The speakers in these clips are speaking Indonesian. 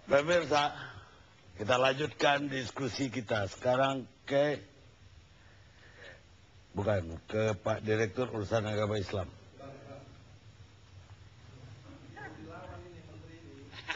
Pemirsa, kita lanjutkan diskusi kita. Sekarang ke Pak Direktur Urusan Agama Islam.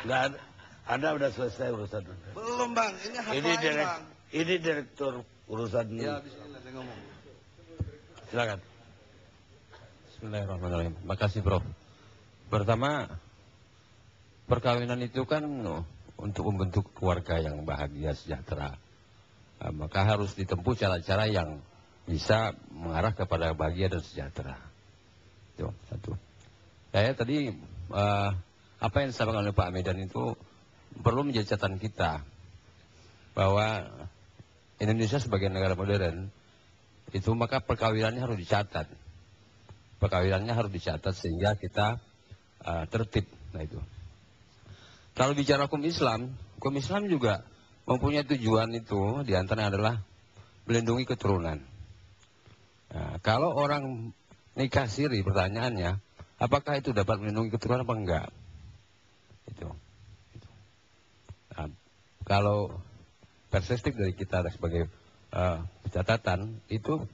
Nggak ada. Anda udah selesai urusan Anda. Belum bang, ini hak lain bang. Ini Direktur Urusan. Ya, bismillah, saya ngomong. Silakan. Bismillahirrahmanirrahim. Makasih Prof. Pertama, perkawinan itu kan untuk membentuk keluarga yang bahagia, sejahtera. Maka harus ditempuh cara-cara yang bisa mengarah kepada bahagia dan sejahtera. Itu satu. Saya tadi apa yang disampaikan oleh Pak Medan itu perlu menjadi catatan kita bahwa Indonesia sebagai negara modern itu maka perkawinannya harus dicatat. Perkawinannya harus dicatat sehingga kita tertib. Nah itu. Kalau bicara hukum Islam juga mempunyai tujuan itu diantaranya adalah melindungi keturunan. Nah, kalau orang nikah siri, pertanyaannya, apakah itu dapat melindungi keturunan apa enggak? Itu. Nah, kalau perspektif dari kita sebagai catatan itu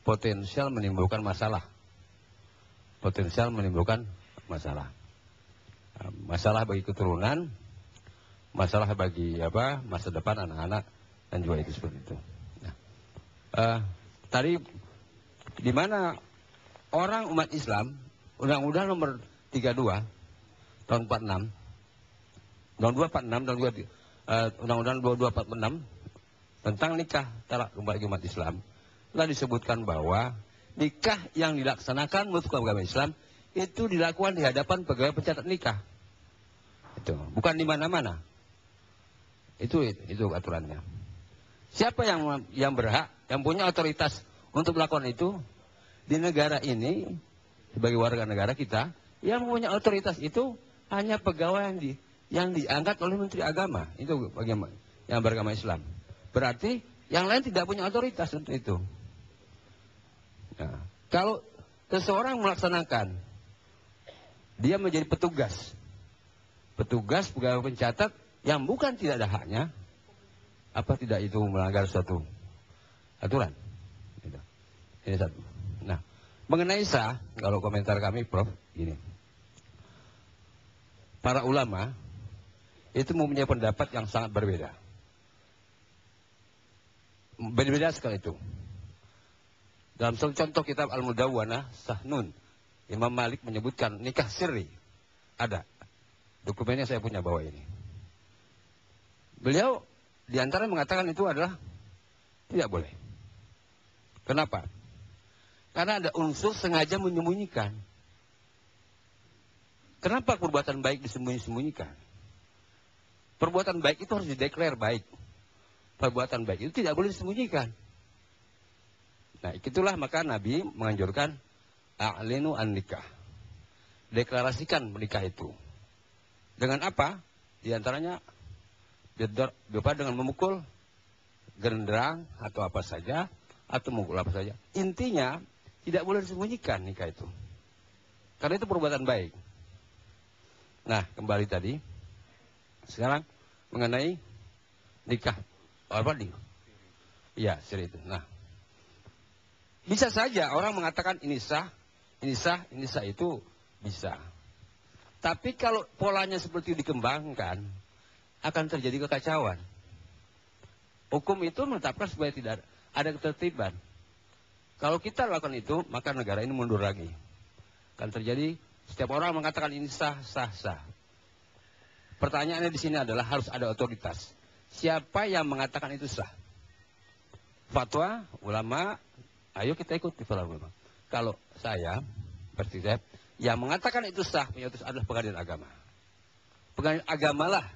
potensial menimbulkan masalah. Potensial menimbulkan masalah. Masalah bagi keturunan, masalah bagi masa depan anak-anak dan juga itu seperti itu. Nah, tadi di mana orang umat Islam Undang-Undang nomor 32 tahun 46, Undang-Undang 2246 tentang nikah talak bagi umat Islam telah disebutkan bahwa nikah yang dilaksanakan menurut agama Islam itu dilakukan di hadapan pegawai pencatat nikah. Itu bukan di mana-mana. Itu aturannya. Siapa yang berhak, yang punya otoritas untuk melakukan itu di negara ini sebagai warga negara kita, yang punya otoritas itu hanya pegawai yang diangkat oleh Menteri Agama. Itu bagaimana yang beragama Islam. Berarti yang lain tidak punya otoritas untuk itu. Nah, kalau seseorang melaksanakan, dia menjadi petugas pegawai pencatat yang bukan tidak ada haknya, apa tidak itu melanggar suatu aturan? Ini satu. Nah, mengenai sah, kalau komentar kami, Prof, gini. Para ulama itu mempunyai pendapat yang sangat berbeda. Berbeda sekali itu. Dalam contoh kitab Al-Mudawwanah Sahnun, Imam Malik menyebutkan nikah sirri. Ada. Dokumennya saya punya bawa ini. Beliau diantara mengatakan itu adalah tidak boleh. Kenapa? Karena ada unsur sengaja menyembunyikan. Kenapa perbuatan baik disembunyi-sembunyikan? Perbuatan baik itu harus dideklar baik. Perbuatan baik itu tidak boleh disembunyikan. Nah, itulah maka Nabi menganjurkan a'linu an-nikah. Deklarasikan menikah itu. Dengan apa? Di antaranya dengan memukul genderang atau apa saja, atau memukul apa saja. Intinya tidak boleh disembunyikan nikah itu. Karena itu perbuatan baik. Nah, kembali tadi. Sekarang mengenai nikah. Apa nih? Iya, siri itu. Nah, bisa saja orang mengatakan ini sah itu bisa. Tapi kalau polanya seperti itu dikembangkan, akan terjadi kekacauan. Hukum itu menetapkan supaya tidak ada ketertiban. Kalau kita lakukan itu, maka negara ini mundur lagi. Akan terjadi setiap orang mengatakan ini sah. Pertanyaannya di sini adalah harus ada otoritas. Siapa yang mengatakan itu sah? Fatwa, ulama, ayo kita ikut di fatwa ulama. Kalau saya, seperti saya, yang mengatakan itu sah, itu adalah pengadilan agama. Pengadilan agamalah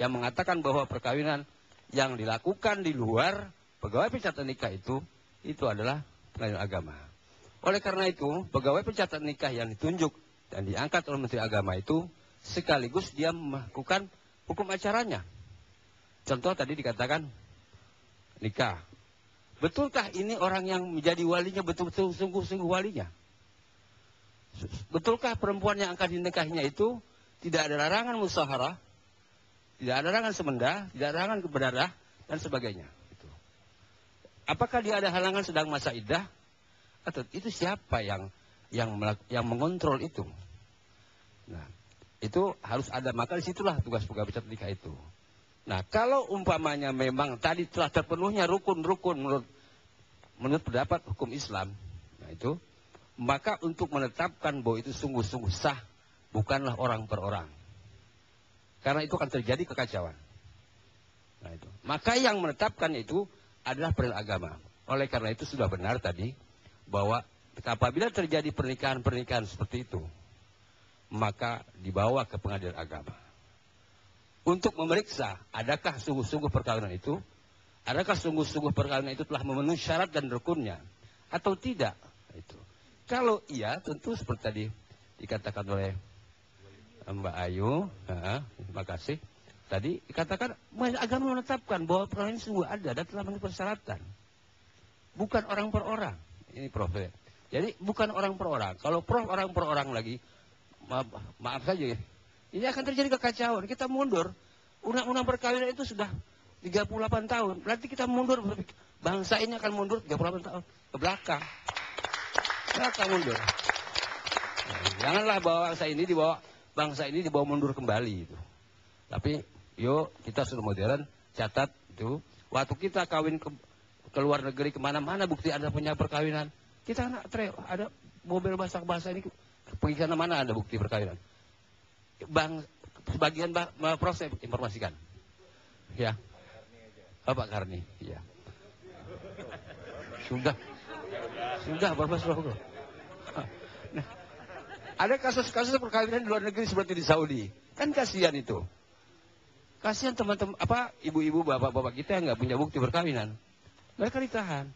yang mengatakan bahwa perkawinan yang dilakukan di luar pegawai pencatat nikah itu adalah pengadilan agama. Oleh karena itu, pegawai pencatat nikah yang ditunjuk dan diangkat oleh Menteri Agama itu sekaligus dia melakukan hukum acaranya. Contoh tadi dikatakan nikah. Betulkah ini orang yang menjadi walinya betul-betul sungguh-sungguh walinya? Betulkah perempuan yang akan dinikahinya itu tidak ada larangan musyawarah? tidak ada halangan semenda, tidak ada halangan berdarah, dan sebagainya. Itu. Apakah dia ada halangan sedang masa iddah? Atau itu siapa yang mengontrol itu? Nah, itu harus ada, maka disitulah tugas pegawai nikah itu. Nah, kalau umpamanya memang tadi telah terpenuhnya rukun-rukun menurut pendapat hukum Islam, nah itu, maka untuk menetapkan bahwa itu sungguh-sungguh sah, bukanlah orang per orang. Karena itu akan terjadi kekacauan. Nah itu. Maka yang menetapkannya itu adalah perintah agama. Oleh karena itu sudah benar tadi bahwa apabila terjadi pernikahan-pernikahan seperti itu, maka dibawa ke pengadilan agama. Untuk memeriksa adakah sungguh-sungguh perkawinan itu, adakah sungguh-sungguh perkawinan itu telah memenuhi syarat dan rukunnya atau tidak. Itu. Kalau iya, tentu seperti tadi dikatakan oleh Mbak Ayu, terima kasih. Tadi dikatakan agama menetapkan bahwa perkawinan sungguh ada dan telah memenuhi persyaratan. Bukan orang per orang. Ini Prof. Jadi bukan orang per orang. Kalau Prof orang per orang lagi, maaf saja ya, ini akan terjadi kekacauan. Kita mundur. Undang-undang perkawinan itu sudah 38 tahun. Berarti kita mundur. Bangsa ini akan mundur 38 tahun ke belakang. Mundur. Janganlah bawa bangsa ini dibawa mundur kembali itu. Tapi yuk kita sudah modern, catat itu. Waktu kita kawin ke luar negeri kemana-mana bukti Anda punya perkawinan. Kita ada mobil bahasa ini pergi ke mana ada bukti perkawinan. Sebagian proses informasikan. Ya. Pak Karni, ya. Sudah berapa? Nah, ada kasus-kasus perkawinan di luar negeri seperti di Saudi. Kan kasihan itu. Kasihan teman-teman, ibu-ibu, bapak-bapak kita yang nggak punya bukti perkawinan. Mereka ditahan.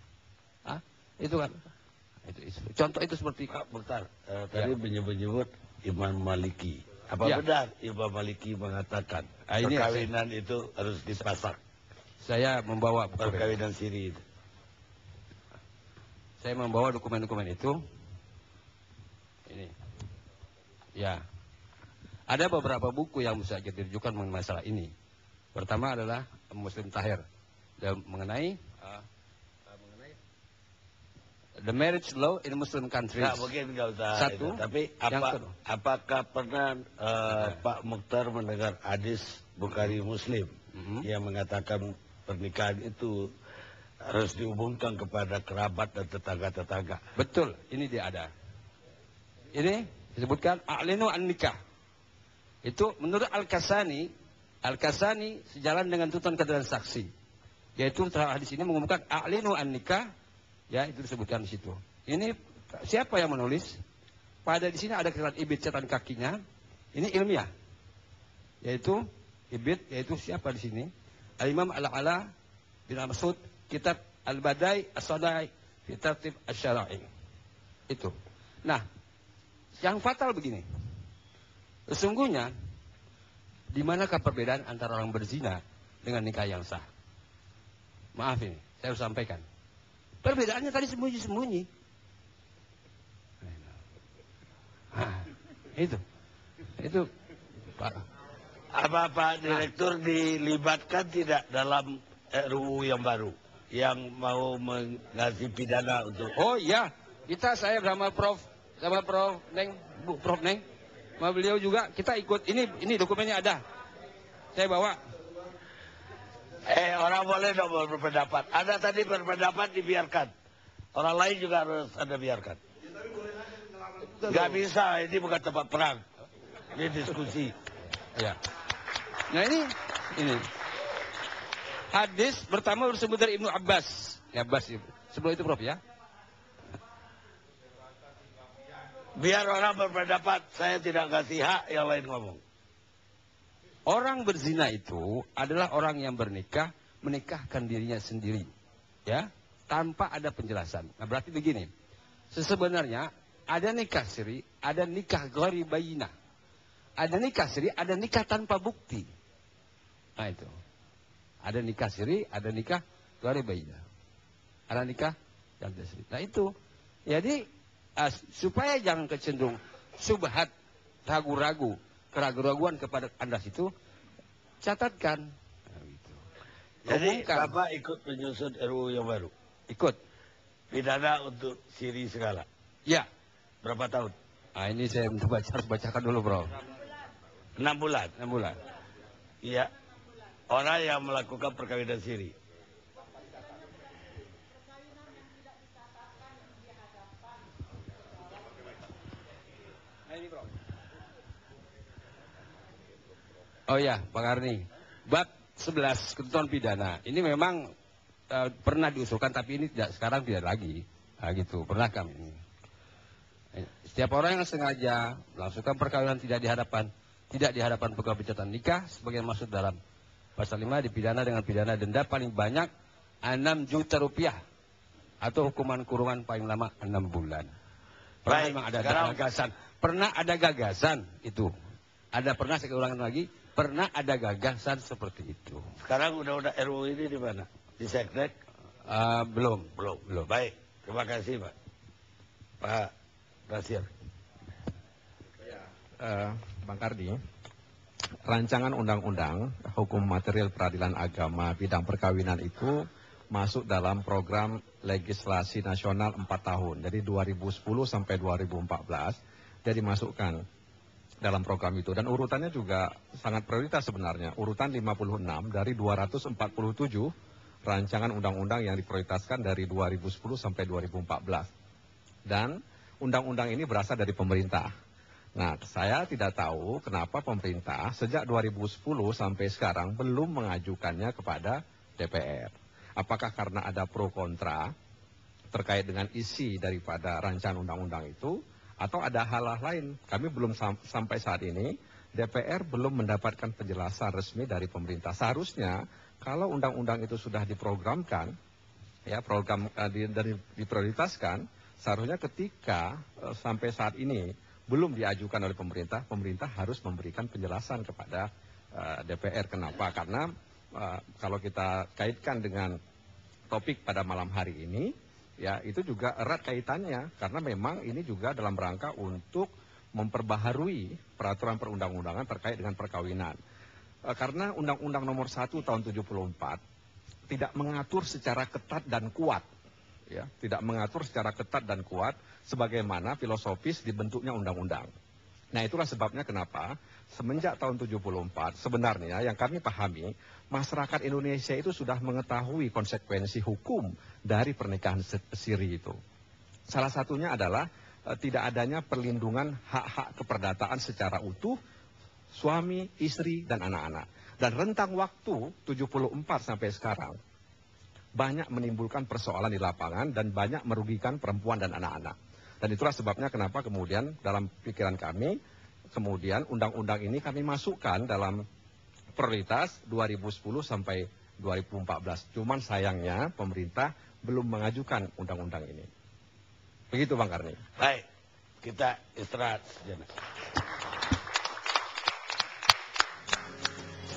Itu kan. Contoh itu seperti Bentar, tadi menyebut Imam Maliki. Apa benar Imam Maliki mengatakan perkawinan itu harus dipasak? Saya membawa perkawinan siri itu. Saya membawa dokumen-dokumen itu. Ini. Ya. Ada beberapa buku yang bisa kita rujukan mengenai masalah ini. Pertama adalah Muslim Tahir. Dan mengenai the marriage law in Muslim countries. Nah, mungkin nggak usah. Satu. Itu. Tapi apakah pernah Pak Mukhtar mendengar hadis Bukhari Muslim yang mengatakan pernikahan itu harus diumumkan kepada kerabat dan tetangga-tetangga? Betul, ini dia ada. Ini disebutkan a'linu an-nikah. Itu menurut Al-Kasani sejalan dengan tuntutan keterangan saksi. Yaitu hadis ini mengumumkan a'linu an-nikah. Ya, itu disebutkan di situ. Ini siapa yang menulis? Pada di sini ada catatan ibit, catatan kakinya. Ini ilmiah. Yaitu ibit, yaitu siapa di sini? Al-Imam Al-Ala bin Mas'ud, kitab Al-Badai As-Sadai fi Tartib Asy-Syara'i. Itu. Nah, yang fatal begini. Sesungguhnya di manakah perbedaan antara orang berzina dengan nikah yang sah? Maaf ini, saya harus sampaikan. Perbedaannya tadi sembunyi-sembunyi. Itu Pak. Apa Pak Direktur dilibatkan tidak dalam RUU yang baru yang mau mengasih pidana untuk? Oh iya, saya bersama Prof Neng, Prof Neng, sama beliau juga kita ikut. Ini dokumennya ada. Saya bawa. Orang boleh dong berpendapat. Ada tadi berpendapat dibiarkan. Orang lain juga harus Anda biarkan. Gak bisa, ini bukan tempat perang. Ini diskusi. Ya. Nah ini. Hadis pertama bersumber dari Ibnu Abbas. Ya, Abbas. Sebelum itu Prof ya. Biar orang berpendapat, saya tidak kasih hak yang lain ngomong. Orang berzina itu adalah orang yang menikahkan dirinya sendiri. Ya, tanpa ada penjelasan. Nah, berarti begini. Sebenarnya ada nikah siri, ada nikah ghairi bayinah. Ada nikah siri, ada nikah tanpa bukti. Nah, itu. Ada nikah siri, ada nikah ghairi bayinah. Ada nikah yang tidak siri. Nah, itu. Jadi supaya jangan kecenderung subhat, ragu-ragu, keraguan kepada Anda situ, catatkan. Nah, gitu. Jadi Umumkan. Bapak ikut menyusun RUU yang baru. Ikut. Pidana untuk siri segala. Ya. Berapa tahun? Nah, ini saya harus bacakan dulu, Bro. 6 bulan. 6 bulan. Iya. Orang yang melakukan perkawinan siri. Oh ya, Pak Karni. Bab 11 ketentuan pidana. Ini memang pernah diusulkan, tapi ini sekarang tidak lagi. Nah, gitu. Pernah kami ini. Setiap orang yang sengaja melangsungkan perkawinan tidak di hadapan pegawai pencatat nikah sebagai maksud dalam pasal 5 dipidana dengan pidana denda paling banyak 6 juta rupiah atau hukuman kurungan paling lama 6 bulan. Baik, Memang ada sekarang- gagasan. Pernah ada gagasan itu. Pernah saya ulangi lagi, pernah ada gagasan seperti itu. Sekarang undang-undang RUU ini di mana? Di Seknek? Belum. Belum. Baik. Terima kasih, Pak. Pak Nasir. Bang Kardi, rancangan undang-undang hukum material peradilan agama bidang perkawinan itu masuk dalam program legislasi nasional 4 tahun. Jadi 2010 sampai 2014 dia dimasukkan dalam program itu. Dan urutannya juga sangat prioritas sebenarnya. Urutan 56 dari 247 rancangan undang-undang yang diprioritaskan dari 2010 sampai 2014. Dan undang-undang ini berasal dari pemerintah. Nah, saya tidak tahu kenapa pemerintah sejak 2010 sampai sekarang belum mengajukannya kepada DPR. Apakah karena ada pro kontra terkait dengan isi daripada rancangan undang-undang itu, atau ada hal-hal lain? Kami belum sampai saat ini, DPR belum mendapatkan penjelasan resmi dari pemerintah. Seharusnya kalau undang-undang itu sudah diprogramkan, ya program diprioritaskan, seharusnya ketika sampai saat ini belum diajukan oleh pemerintah, pemerintah harus memberikan penjelasan kepada DPR. Kenapa? Karena kalau kita kaitkan dengan topik pada malam hari ini, ya itu juga erat kaitannya. Karena memang ini juga dalam rangka untuk memperbaharui peraturan perundang-undangan terkait dengan perkawinan. Karena Undang-Undang Nomor 1 Tahun 74 tidak mengatur secara ketat dan kuat. Ya, tidak mengatur secara ketat dan kuat sebagaimana filosofis dibentuknya undang-undang. Nah, itulah sebabnya kenapa semenjak tahun 74 sebenarnya yang kami pahami masyarakat Indonesia itu sudah mengetahui konsekuensi hukum dari pernikahan siri itu. Salah satunya adalah tidak adanya perlindungan hak-hak keperdataan secara utuh suami, istri, dan anak-anak. Dan rentang waktu 74 sampai sekarang banyak menimbulkan persoalan di lapangan dan banyak merugikan perempuan dan anak-anak. Dan itulah sebabnya kenapa kemudian dalam pikiran kami, kemudian undang-undang ini kami masukkan dalam prioritas 2010 sampai 2014. Cuman sayangnya pemerintah belum mengajukan undang-undang ini. Begitu Bang Karni. Baik, kita istirahat sejenak.